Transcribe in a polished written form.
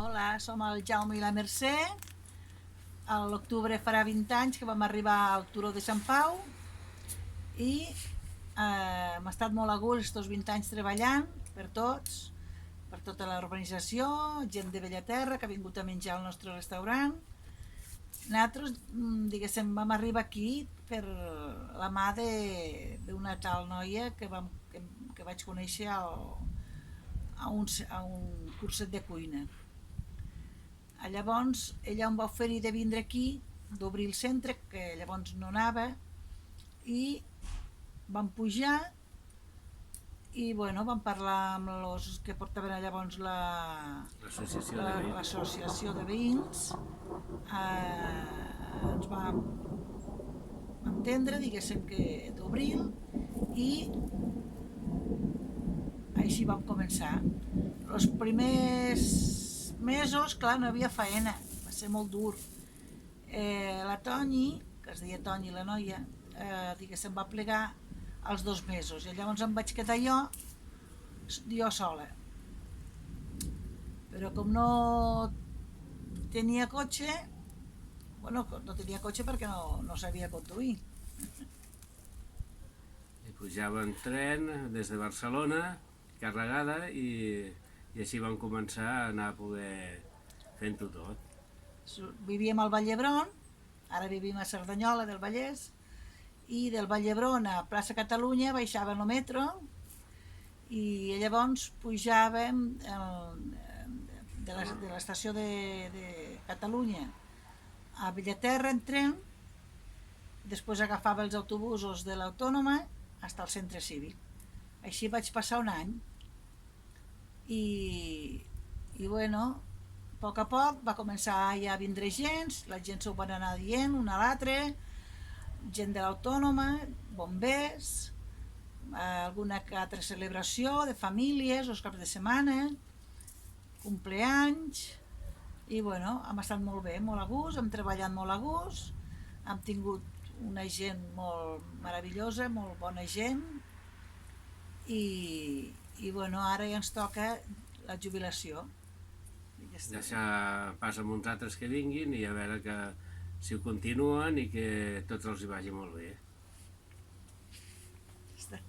Hola, som el Jaume i la Mercè. A l'octubre farà 20 anys que vam arribar al Turó de Sant Pau i hem estat molt a gust estos 20 anys treballant per tots, per tota l'urbanització, gent de Bellaterra que ha vingut a menjar al nostre restaurant. Nosaltres, diguéssim, vam arribar aquí per la mà d'una tal noia que vaig conèixer a un curset de cuina. Llavors ella em va oferir de vindre aquí, d'obrir el centre, que llavors no anava, i vam pujar i bueno, vam parlar amb els que portaven llavors l'associació de veïns. Ens vam entendre, diguéssim, que d'obrir i així vam començar. Els primers mesos, clar, no hi havia faena, va ser molt dur. La Toni, que es deia Toni la noia, diguéssim, va plegar als 2 mesos i llavors em vaig quedar jo sola. Però com no tenia cotxe, bueno, no tenia cotxe perquè no sabia conduir. I pujava en tren des de Barcelona, carregada, i així vam començar a anar a poder fent-ho tot. Vivíem al Vall d'Hebron, ara vivim a Cerdanyola del Vallès, i del Vall d'Hebron a plaça Catalunya baixàvem el metro i llavors pujàvem de l'estació de Catalunya a Bellaterra en tren, després agafava els autobusos de l'Autònoma fins al centre cívic. Així vaig passar un any i bueno, a poc va començar ja a vindre gent, la gent s'ho van anar dient un a l'altre, gent de l'Autònoma, bombers, alguna altra celebració de famílies, els caps de setmana, compleanys, i bueno, hem estat molt bé, molt a gust, hem treballat molt a gust, hem tingut una gent molt meravellosa, molt bona gent, i bueno, ara ja ens toca la jubilació. Deixar pas amb uns altres que vinguin i a veure que si ho continuen i que tots els hi vagi molt bé. Ja està.